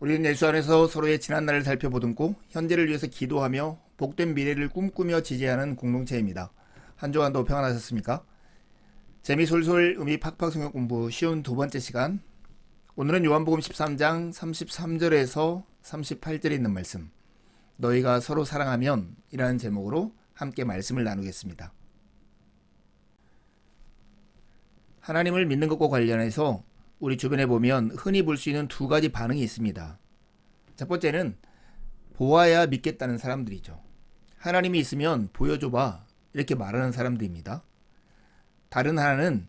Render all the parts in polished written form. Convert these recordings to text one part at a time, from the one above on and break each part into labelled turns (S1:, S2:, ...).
S1: 우리는 예수 안에서 서로의 지난날을 살펴보듬고 현재를 위해서 기도하며 복된 미래를 꿈꾸며 지지하는 공동체입니다. 한 주간도 평안하셨습니까? 재미솔솔 의미 팍팍 성경 공부 쉬운 두 번째 시간. 오늘은 요한복음 13장 33절에서 38절에 있는 말씀, 너희가 서로 사랑하면 이라는 제목으로 함께 말씀을 나누겠습니다. 하나님을 믿는 것과 관련해서 우리 주변에 보면 흔히 볼 수 있는 두 가지 반응이 있습니다. 첫 번째는 보아야 믿겠다는 사람들이죠. 하나님이 있으면 보여줘봐 이렇게 말하는 사람들입니다. 다른 하나는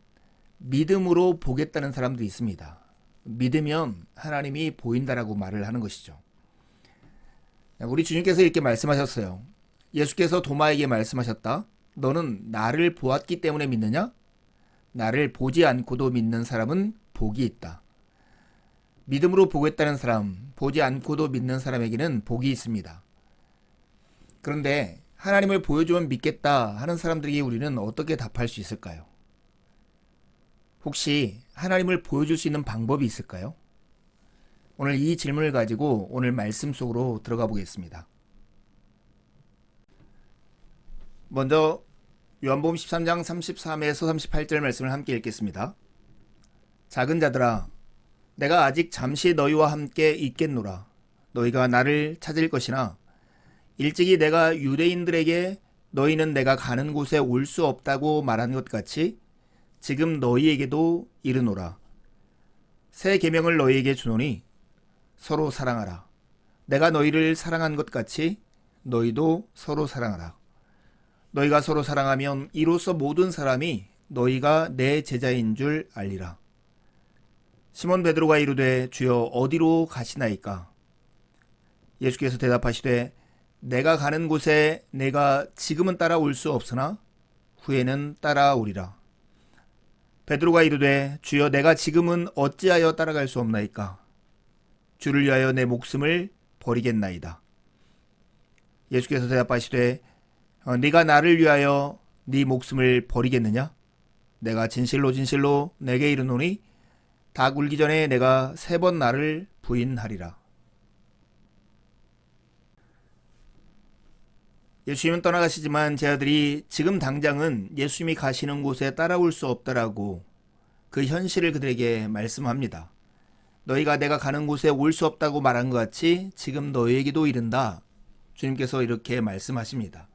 S1: 믿음으로 보겠다는 사람도 있습니다. 믿으면 하나님이 보인다라고 말을 하는 것이죠. 우리 주님께서 이렇게 말씀하셨어요. 예수께서 도마에게 말씀하셨다. 너는 나를 보았기 때문에 믿느냐? 나를 보지 않고도 믿는 사람은 복이 있다. 믿음으로 보겠다는 사람, 보지 않고도 믿는 사람에게는 복이 있습니다. 그런데 하나님을 보여주면 믿겠다 하는 사람들에게 우리는 어떻게 답할 수 있을까요? 혹시 하나님을 보여줄 수 있는 방법이 있을까요? 오늘 이 질문을 가지고 오늘 말씀 속으로 들어가 보겠습니다. 먼저 요한복음 13장 33에서 38절 말씀을 함께 읽겠습니다. 작은 자들아, 내가 아직 잠시 너희와 함께 있겠노라. 너희가 나를 찾을 것이나 일찍이 내가 유대인들에게 너희는 내가 가는 곳에 올 수 없다고 말한 것 같이 지금 너희에게도 이르노라. 새 계명을 너희에게 주노니 서로 사랑하라. 내가 너희를 사랑한 것 같이 너희도 서로 사랑하라. 너희가 서로 사랑하면 이로써 모든 사람이 너희가 내 제자인 줄 알리라. 시몬 베드로가 이르되 주여 어디로 가시나이까? 예수께서 대답하시되 내가 가는 곳에 내가 지금은 따라올 수 없으나 후에는 따라오리라. 베드로가 이르되 주여 내가 지금은 어찌하여 따라갈 수 없나이까? 주를 위하여 내 목숨을 버리겠나이다. 예수께서 대답하시되 네가 나를 위하여 네 목숨을 버리겠느냐? 내가 진실로 진실로 내게 이르노니 닭 울기 전에 내가 3번 나를 부인하리라. 예수님은 떠나가시지만 제 아들이 지금 당장은 예수님이 가시는 곳에 따라올 수 없다라고 그 현실을 그들에게 말씀합니다. 너희가 내가 가는 곳에 올 수 없다고 말한 것 같이 지금 너희에게도 이른다. 주님께서 이렇게 말씀하십니다.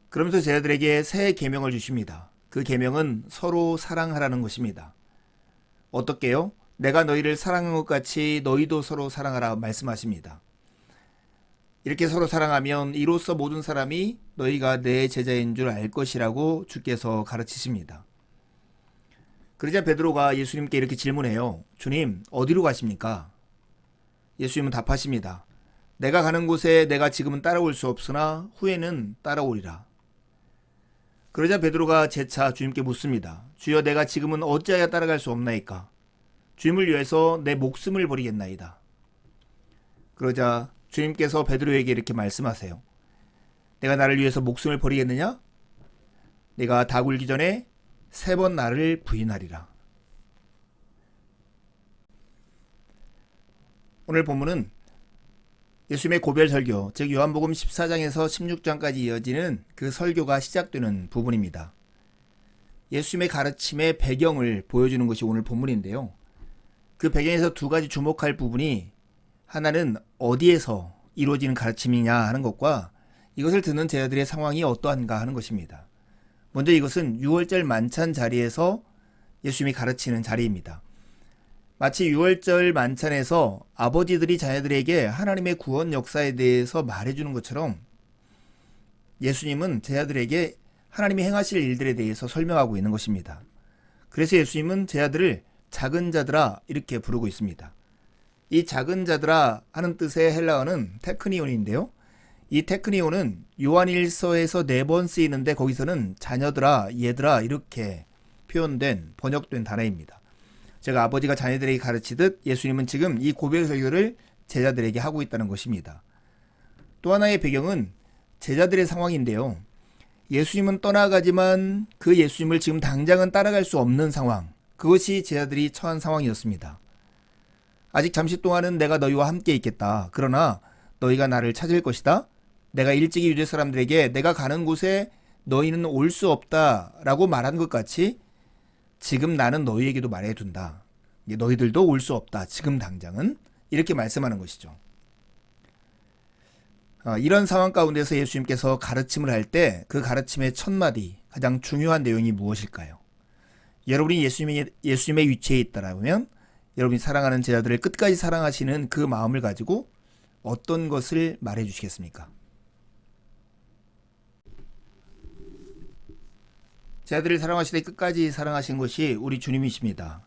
S1: 그러면서 제 아들에게 새 계명을 주십니다. 그 계명은 서로 사랑하라는 것입니다. 어떻게요? 내가 너희를 사랑한 것 같이 너희도 서로 사랑하라 말씀하십니다. 이렇게 서로 사랑하면 이로써 모든 사람이 너희가 내 제자인 줄 알 것이라고 주께서 가르치십니다. 그러자 베드로가 예수님께 이렇게 질문해요. 주님, 어디로 가십니까? 예수님은 답하십니다. 내가 가는 곳에 내가 지금은 따라올 수 없으나 후에는 따라오리라. 그러자 베드로가 재차 주님께 묻습니다. 주여 내가 지금은 어찌하여 따라갈 수 없나이까? 주님을 위해서 내 목숨을 버리겠나이다. 그러자 주님께서 베드로에게 이렇게 말씀하세요. 내가 나를 위해서 목숨을 버리겠느냐? 내가 닭 울기 전에 3번 나를 부인하리라. 오늘 본문은 예수님의 고별 설교, 즉 요한복음 14장에서 16장까지 이어지는 그 설교가 시작되는 부분입니다. 예수님의 가르침의 배경을 보여주는 것이 오늘 본문인데요. 그 배경에서 두 가지 주목할 부분이 하나는 어디에서 이루어지는 가르침이냐 하는 것과 이것을 듣는 제자들의 상황이 어떠한가 하는 것입니다. 먼저 이것은 유월절 만찬 자리에서 예수님이 가르치는 자리입니다. 마치 유월절 만찬에서 아버지들이 자녀들에게 하나님의 구원 역사에 대해서 말해주는 것처럼 예수님은 제자들에게 하나님이 행하실 일들에 대해서 설명하고 있는 것입니다. 그래서 예수님은 제자들을 작은 자들아 이렇게 부르고 있습니다. 이 작은 자들아 하는 뜻의 헬라어는 테크니온인데요. 이 테크니온은 요한일서에서 4번 쓰이는데 거기서는 자녀들아, 얘들아 이렇게 표현된 번역된 단어입니다. 제가 아버지가 자녀들에게 가르치듯 예수님은 지금 이 고백 설교를 제자들에게 하고 있다는 것입니다. 또 하나의 배경은 제자들의 상황인데요. 예수님은 떠나가지만 그 예수님을 지금 당장은 따라갈 수 없는 상황, 그것이 제자들이 처한 상황이었습니다. 아직 잠시 동안은 내가 너희와 함께 있겠다. 그러나 너희가 나를 찾을 것이다. 내가 일찍이 유대 사람들에게 내가 가는 곳에 너희는 올 수 없다 라고 말한 것 같이 지금 나는 너희에게도 말해둔다. 너희들도 올 수 없다. 지금 당장은. 이렇게 말씀하는 것이죠. 이런 상황 가운데서 예수님께서 가르침을 할 때 그 가르침의 첫 마디, 가장 중요한 내용이 무엇일까요? 여러분이 예수님의 위치에 있다라면 여러분이 사랑하는 제자들을 끝까지 사랑하시는 그 마음을 가지고 어떤 것을 말해 주시겠습니까? 제자들을 사랑하시되 끝까지 사랑하신 것이 우리 주님이십니다.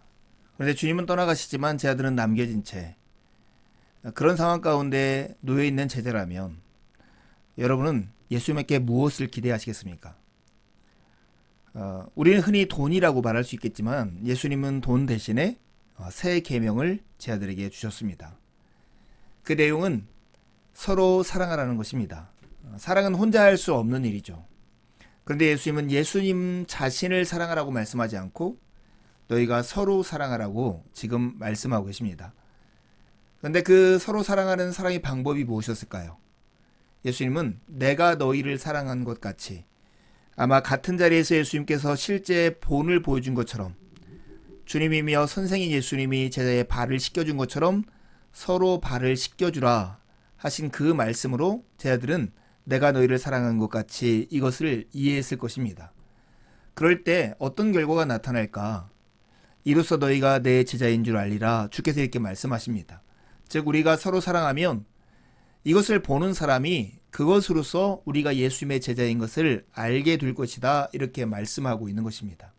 S1: 그런데 주님은 떠나가시지만 제자들은 남겨진 채 그런 상황 가운데 놓여있는 제자라면 여러분은 예수님께 무엇을 기대하시겠습니까? 우리는 흔히 돈이라고 말할 수 있겠지만 예수님은 돈 대신에 새 계명을 제자들에게 주셨습니다. 그 내용은 서로 사랑하라는 것입니다. 사랑은 혼자 할 수 없는 일이죠. 그런데 예수님은 예수님 자신을 사랑하라고 말씀하지 않고 너희가 서로 사랑하라고 지금 말씀하고 계십니다. 그런데 그 서로 사랑하는 사랑의 방법이 무엇이었을까요? 예수님은 내가 너희를 사랑한 것 같이 아마 같은 자리에서 예수님께서 실제 본을 보여준 것처럼 주님이며 선생인 예수님이 제자의 발을 씻겨준 것처럼 서로 발을 씻겨주라 하신 그 말씀으로 제자들은 내가 너희를 사랑한 것 같이 이것을 이해했을 것입니다. 그럴 때 어떤 결과가 나타날까? 이로써 너희가 내 제자인 줄 알리라 주께서 이렇게 말씀하십니다. 즉 우리가 서로 사랑하면 이것을 보는 사람이 그것으로서 우리가 예수님의 제자인 것을 알게 될 것이다 이렇게 말씀하고 있는 것입니다.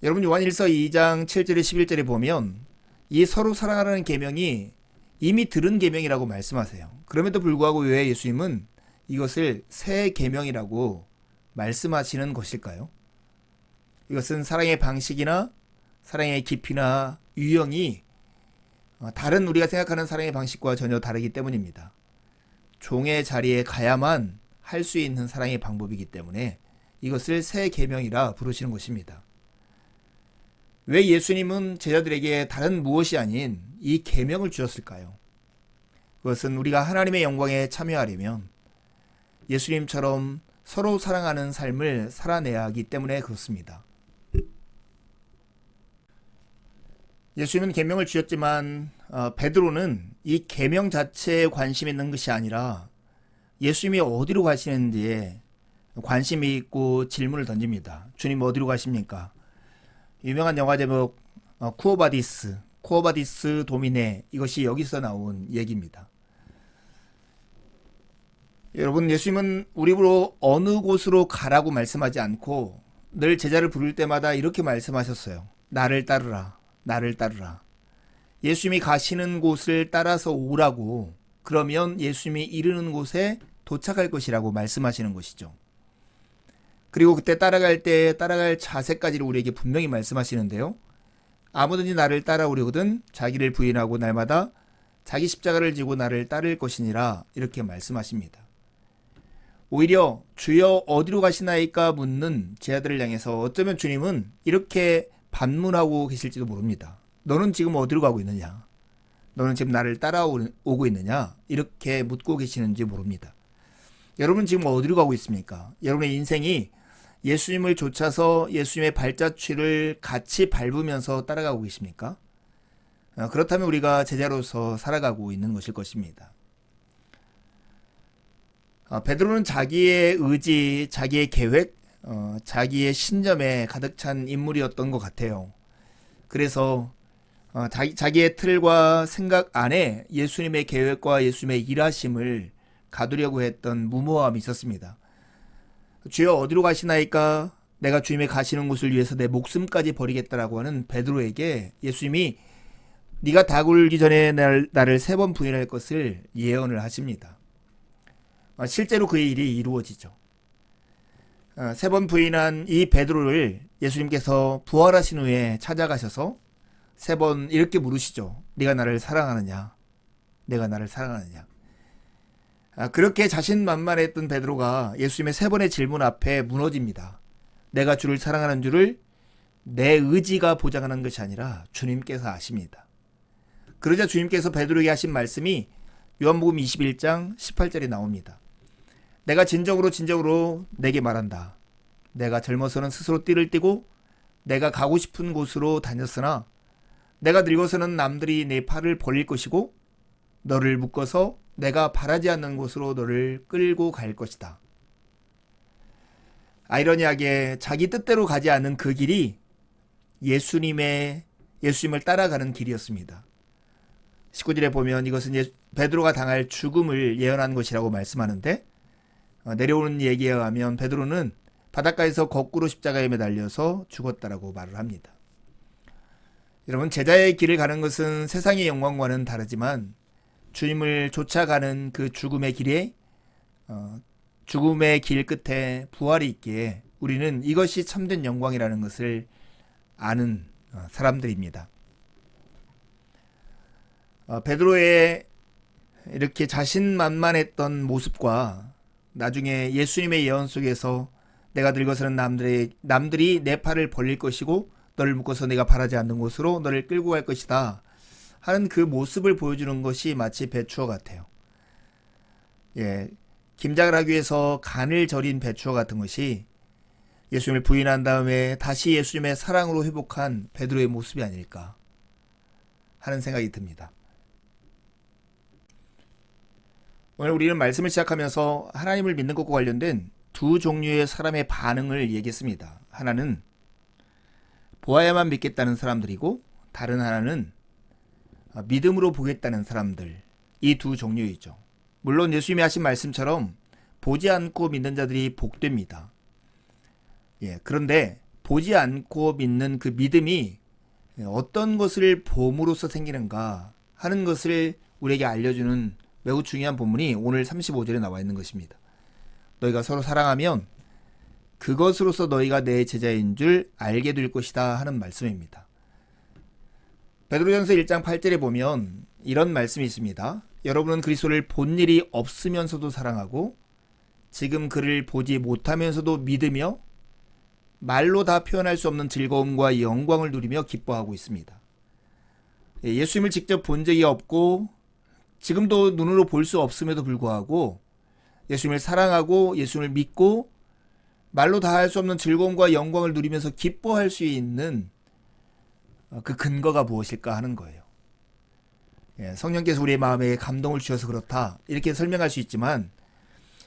S1: 여러분 요한일서 2장 7절에 11절에 보면 이 서로 사랑하라는 계명이 이미 들은 계명이라고 말씀하세요. 그럼에도 불구하고 왜 예수님은 이것을 새 계명이라고 말씀하시는 것일까요? 이것은 사랑의 방식이나 사랑의 깊이나 유형이 다른 우리가 생각하는 사랑의 방식과 전혀 다르기 때문입니다. 종의 자리에 가야만 할 수 있는 사랑의 방법이기 때문에 이것을 새 계명이라 부르시는 것입니다. 왜 예수님은 제자들에게 다른 무엇이 아닌 이 계명을 주셨을까요? 그것은 우리가 하나님의 영광에 참여하려면 예수님처럼 서로 사랑하는 삶을 살아내야 하기 때문에 그렇습니다. 예수님은 계명을 주셨지만 베드로는 이 계명 자체에 관심 있는 것이 아니라 예수님이 어디로 가시는지에 관심이 있고 질문을 던집니다. 주님 어디로 가십니까? 유명한 영화 제목 쿠어바디스 도미네, 이것이 여기서 나온 얘기입니다. 여러분 예수님은 우리 보러 어느 곳으로 가라고 말씀하지 않고 늘 제자를 부를 때마다 이렇게 말씀하셨어요. 나를 따르라. 나를 따르라. 예수님이 가시는 곳을 따라서 오라고, 그러면 예수님이 이르는 곳에 도착할 것이라고 말씀하시는 것이죠. 그리고 그때 따라갈 때 따라갈 자세까지를 우리에게 분명히 말씀하시는데요. 아무든지 나를 따라오려거든 자기를 부인하고 날마다 자기 십자가를 지고 나를 따를 것이니라 이렇게 말씀하십니다. 오히려 주여 어디로 가시나이까 묻는 제자들을 향해서 어쩌면 주님은 이렇게 반문하고 계실지도 모릅니다. 너는 지금 어디로 가고 있느냐? 너는 지금 나를 따라오고 있느냐? 이렇게 묻고 계시는지 모릅니다. 여러분 지금 어디로 가고 있습니까? 여러분의 인생이 예수님을 좇아서 예수님의 발자취를 같이 밟으면서 따라가고 계십니까? 그렇다면 우리가 제자로서 살아가고 있는 것일 것입니다. 베드로는 자기의 의지, 자기의 계획, 자기의 신념에 가득 찬 인물이었던 것 같아요. 그래서 자기의 틀과 생각 안에 예수님의 계획과 예수님의 일하심을 가두려고 했던 무모함이 있었습니다. 주여 어디로 가시나이까? 내가 주님의 가시는 곳을 위해서 내 목숨까지 버리겠다라고 하는 베드로에게 예수님이 네가 다굴기 전에 나를 3번 부인할 것을 예언을 하십니다. 실제로 그의 일이 이루어지죠. 3번 부인한 이 베드로를 예수님께서 부활하신 후에 찾아가셔서 3번 이렇게 물으시죠. 네가 나를 사랑하느냐? 내가 나를 사랑하느냐? 그렇게 자신만만했던 베드로가 예수님의 세 번의 질문 앞에 무너집니다. 내가 주를 사랑하는 줄을 내 의지가 보장하는 것이 아니라 주님께서 아십니다. 그러자 주님께서 베드로에게 하신 말씀이 요한복음 21장 18절에 나옵니다. 내가 진정으로 내게 말한다. 내가 젊어서는 스스로 띠를 띠고 내가 가고 싶은 곳으로 다녔으나 내가 늙어서는 남들이 내 팔을 벌릴 것이고 너를 묶어서 내가 바라지 않는 곳으로 너를 끌고 갈 것이다. 아이러니하게 자기 뜻대로 가지 않는 그 길이 예수님을 따라가는 길이었습니다. 19절에 보면 이것은 베드로가 당할 죽음을 예언한 것이라고 말씀하는데, 내려오는 얘기에 의하면 베드로는 바닷가에서 거꾸로 십자가에 매달려서 죽었다라고 말을 합니다. 여러분, 제자의 길을 가는 것은 세상의 영광과는 다르지만 주님을 쫓아가는 그 죽음의 길에 죽음의 길 끝에 부활이 있기에 우리는 이것이 참된 영광이라는 것을 아는 사람들입니다. 베드로의 이렇게 자신만만했던 모습과 나중에 예수님의 예언 속에서 내가 늙어서는 남들이 내 팔을 벌릴 것이고 너를 묶어서 내가 바라지 않는 곳으로 너를 끌고 갈 것이다 하는 그 모습을 보여주는 것이 마치 배추어 같아요. 김장을 하기 위해서 간을 절인 배추어 같은 것이 예수님을 부인한 다음에 다시 예수님의 사랑으로 회복한 베드로의 모습이 아닐까 하는 생각이 듭니다. 오늘 우리는 말씀을 시작하면서 하나님을 믿는 것과 관련된 두 종류의 사람의 반응을 얘기했습니다. 하나는 보아야만 믿겠다는 사람들이고 다른 하나는 믿음으로 보겠다는 사람들, 이 두 종류이죠. 물론 예수님이 하신 말씀처럼 보지 않고 믿는 자들이 복됩니다. 그런데 보지 않고 믿는 그 믿음이 어떤 것을 봄으로써 생기는가 하는 것을 우리에게 알려주는 매우 중요한 본문이 오늘 35절에 나와 있는 것입니다. 너희가 서로 사랑하면 그것으로서 너희가 내 제자인 줄 알게 될 것이다 하는 말씀입니다. 베드로전서 1장 8절에 보면 이런 말씀이 있습니다. 여러분은 그리스도를 본 일이 없으면서도 사랑하고 지금 그를 보지 못하면서도 믿으며 말로 다 표현할 수 없는 즐거움과 영광을 누리며 기뻐하고 있습니다. 예수님을 직접 본 적이 없고 지금도 눈으로 볼 수 없음에도 불구하고 예수님을 사랑하고 예수님을 믿고 말로 다 할 수 없는 즐거움과 영광을 누리면서 기뻐할 수 있는 그 근거가 무엇일까 하는 거예요. 성령께서 우리의 마음에 감동을 주셔서 그렇다 이렇게 설명할 수 있지만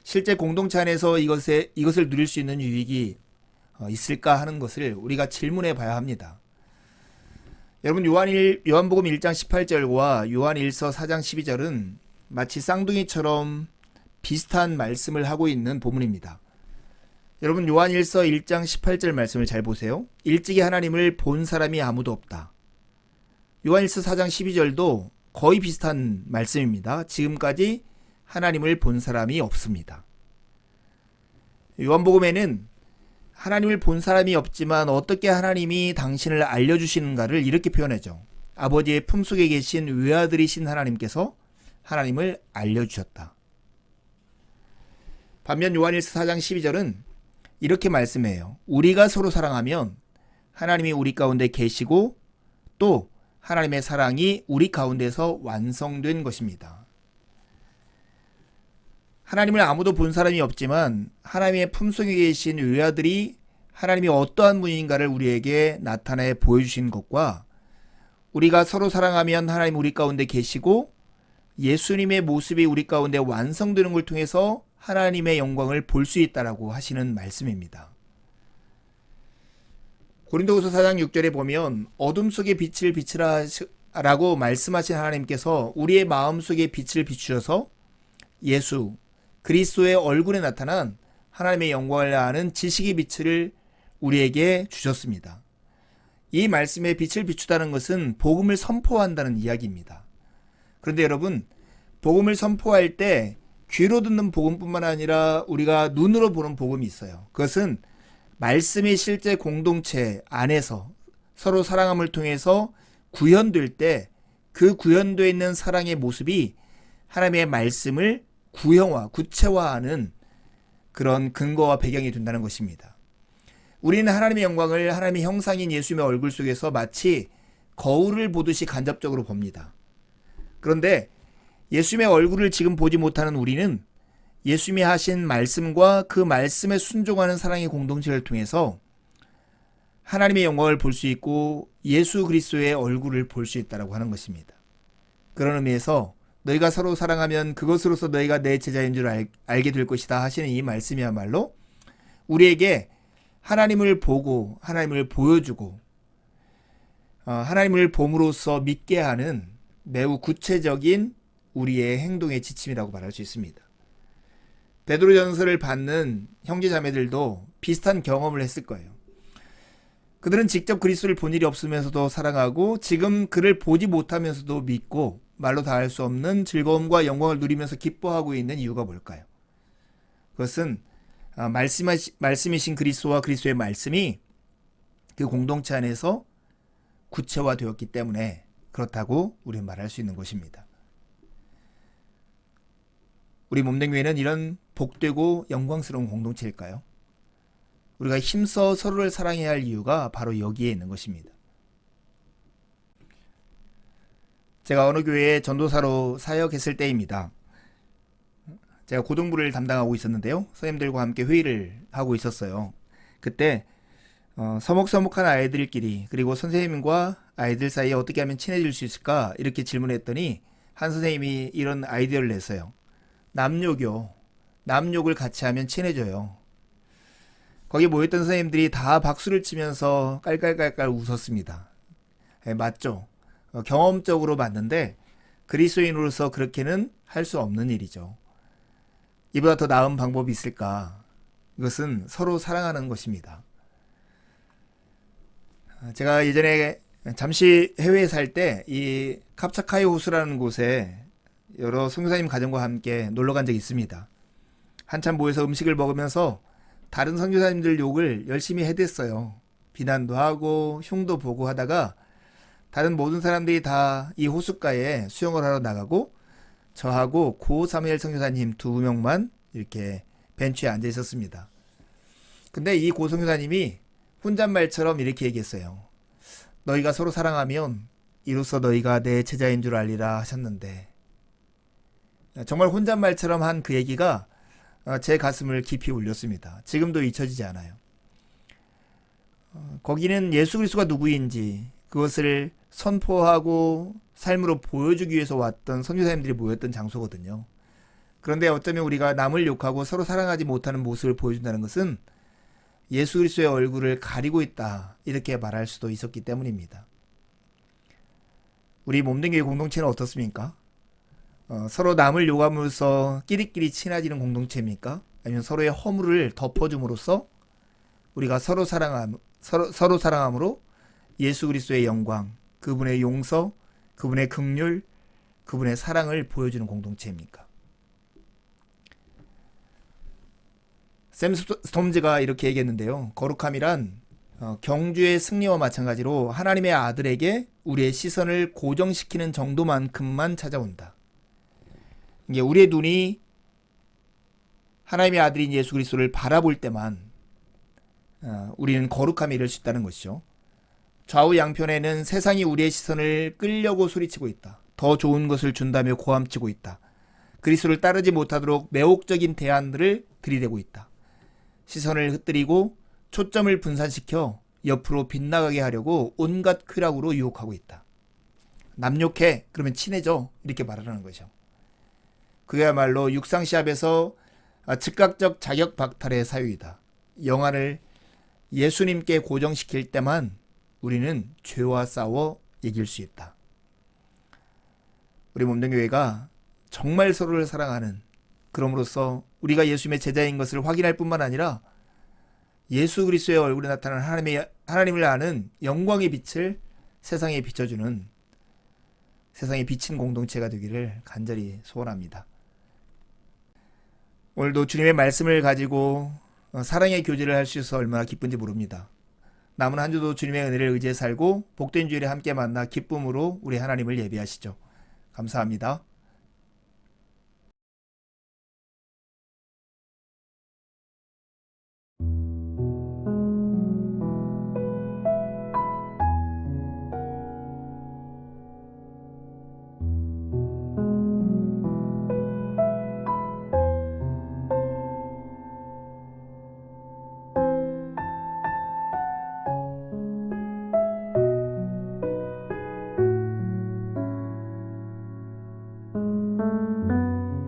S1: 실제 공동체 안에서 이것을 누릴 수 있는 유익이 있을까 하는 것을 우리가 질문해 봐야 합니다. 여러분, 요한복음 1장 18절과 요한 1서 4장 12절은 마치 쌍둥이처럼 비슷한 말씀을 하고 있는 본문입니다. 여러분, 요한 1서 1장 18절 말씀을 잘 보세요. 일찍이 하나님을 본 사람이 아무도 없다. 요한 1서 4장 12절도 거의 비슷한 말씀입니다. 지금까지 하나님을 본 사람이 없습니다. 요한복음에는 하나님을 본 사람이 없지만 어떻게 하나님이 당신을 알려주시는가를 이렇게 표현하죠. 아버지의 품속에 계신 외아들이신 하나님께서 하나님을 알려주셨다. 반면 요한일서 4장 12절은 이렇게 말씀해요. 우리가 서로 사랑하면 하나님이 우리 가운데 계시고 또 하나님의 사랑이 우리 가운데서 완성된 것입니다. 하나님을 아무도 본 사람이 없지만 하나님의 품속에 계신 외아들이 하나님이 어떠한 분인가를 우리에게 나타내 보여주신 것과 우리가 서로 사랑하면 하나님 우리 가운데 계시고 예수님의 모습이 우리 가운데 완성되는 걸 통해서 하나님의 영광을 볼 수 있다라고 하시는 말씀입니다. 고린도후서 4장 6절에 보면 어둠 속에 빛을 비추라 라고 말씀하신 하나님께서 우리의 마음속에 빛을 비추셔서 예수 그리스도의 얼굴에 나타난 하나님의 영광을 아는 지식의 빛을 우리에게 주셨습니다. 이 말씀에 빛을 비추다는 것은 복음을 선포한다는 이야기입니다. 그런데 여러분, 복음을 선포할 때 귀로 듣는 복음뿐만 아니라 우리가 눈으로 보는 복음이 있어요. 그것은 말씀이 실제 공동체 안에서 서로 사랑함을 통해서 구현될 때 그 구현되어 있는 사랑의 모습이 하나님의 말씀을 구형화, 구체화하는 그런 근거와 배경이 된다는 것입니다. 우리는 하나님의 영광을 하나님의 형상인 예수님의 얼굴 속에서 마치 거울을 보듯이 간접적으로 봅니다. 그런데 예수님의 얼굴을 지금 보지 못하는 우리는 예수님이 하신 말씀과 그 말씀에 순종하는 사랑의 공동체를 통해서 하나님의 영광을 볼 수 있고 예수 그리스도의 얼굴을 볼 수 있다고 하는 것입니다. 그런 의미에서 너희가 서로 사랑하면 그것으로서 너희가 내 제자인 줄 알게 될 것이다 하시는 이 말씀이야말로 우리에게 하나님을 보고 하나님을 보여주고 하나님을 봄으로써 믿게 하는 매우 구체적인 우리의 행동의 지침이라고 말할 수 있습니다. 베드로전서를 받는 형제자매들도 비슷한 경험을 했을 거예요. 그들은 직접 그리스도를 본 일이 없으면서도 사랑하고 지금 그를 보지 못하면서도 믿고 말로 다 할 수 없는 즐거움과 영광을 누리면서 기뻐하고 있는 이유가 뭘까요? 그것은 말씀이신 그리스도와 그리스도의 말씀이 그 공동체 안에서 구체화되었기 때문에 그렇다고 우리는 말할 수 있는 것입니다. 우리 몸된교회는 이런 복되고 영광스러운 공동체일까요? 우리가 힘써 서로를 사랑해야 할 이유가 바로 여기에 있는 것입니다. 제가 어느 교회에 전도사로 사역했을 때입니다. 제가 고등부를 담당하고 있었는데요. 선생님들과 함께 회의를 하고 있었어요. 그때 서먹서먹한 아이들끼리 그리고 선생님과 아이들 사이에 어떻게 하면 친해질 수 있을까 이렇게 질문했더니 한 선생님이 이런 아이디어를 냈어요. 남욕을 같이 하면 친해져요. 거기 모였던 선생님들이 다 박수를 치면서 깔깔깔깔 웃었습니다. 맞죠? 경험적으로 맞는데 그리스도인으로서 그렇게는 할 수 없는 일이죠. 이보다 더 나은 방법이 있을까? 이것은 서로 사랑하는 것입니다. 제가 예전에 잠시 해외에 살 때 이 캅차카이 호수라는 곳에 여러 선교사님 가정과 함께 놀러 간 적이 있습니다. 한참 모여서 음식을 먹으면서 다른 선교사님들 욕을 열심히 해댔어요. 비난도 하고 흉도 보고 하다가 다른 모든 사람들이 다 이 호숫가에 수영을 하러 나가고 저하고 고 사무엘 선교사님 2명만 이렇게 벤치에 앉아 있었습니다. 근데 이 고 선교사님이 혼잣말처럼 이렇게 얘기했어요. 너희가 서로 사랑하면 이로써 너희가 내 제자인 줄 알리라 하셨는데, 정말 혼잣말처럼 한 그 얘기가 제 가슴을 깊이 울렸습니다. 지금도 잊혀지지 않아요. 거기는 예수 그리스도가 누구인지 그것을 선포하고 삶으로 보여주기 위해서 왔던 선교사님들이 모였던 장소거든요. 그런데 어쩌면 우리가 남을 욕하고 서로 사랑하지 못하는 모습을 보여준다는 것은 예수 그리스도의 얼굴을 가리고 있다 이렇게 말할 수도 있었기 때문입니다. 우리 몸된교회 공동체는 어떻습니까? 서로 남을 욕함으로써 끼리끼리 친해지는 공동체입니까? 아니면 서로의 허물을 덮어줌으로써 우리가 서로 사랑함으로 예수 그리스도의 영광, 그분의 용서, 그분의 긍휼, 그분의 사랑을 보여주는 공동체입니까? 샘 스톰즈가 이렇게 얘기했는데요. 거룩함이란 경주의 승리와 마찬가지로 하나님의 아들에게 우리의 시선을 고정시키는 정도만큼만 찾아온다. 이게 우리의 눈이 하나님의 아들인 예수 그리스도를 바라볼 때만 우리는 거룩함에 이를 수 있다는 것이죠. 좌우 양편에는 세상이 우리의 시선을 끌려고 소리치고 있다. 더 좋은 것을 준다며 고함치고 있다. 그리스도를 따르지 못하도록 매혹적인 대안들을 들이대고 있다. 시선을 흩뜨리고 초점을 분산시켜 옆으로 빗나가게 하려고 온갖 쾌락으로 유혹하고 있다. 남욕해 그러면 친해져 이렇게 말하는 거죠. 그야말로 육상시합에서 즉각적 자격 박탈의 사유이다. 영안을 예수님께 고정시킬 때만 우리는 죄와 싸워 이길 수 있다. 우리 몸된교회가 정말 서로를 사랑하는, 그럼으로써 우리가 예수님의 제자인 것을 확인할 뿐만 아니라 예수 그리스도의 얼굴에 나타나는 하나님을 아는 영광의 빛을 세상에 비춰주는, 세상에 비친 공동체가 되기를 간절히 소원합니다. 오늘도 주님의 말씀을 가지고 사랑의 교제를 할 수 있어서 얼마나 기쁜지 모릅니다. 남은 한 주도 주님의 은혜를 의지해 살고 복된 주일에 함께 만나 기쁨으로 우리 하나님을 예배하시죠. 감사합니다.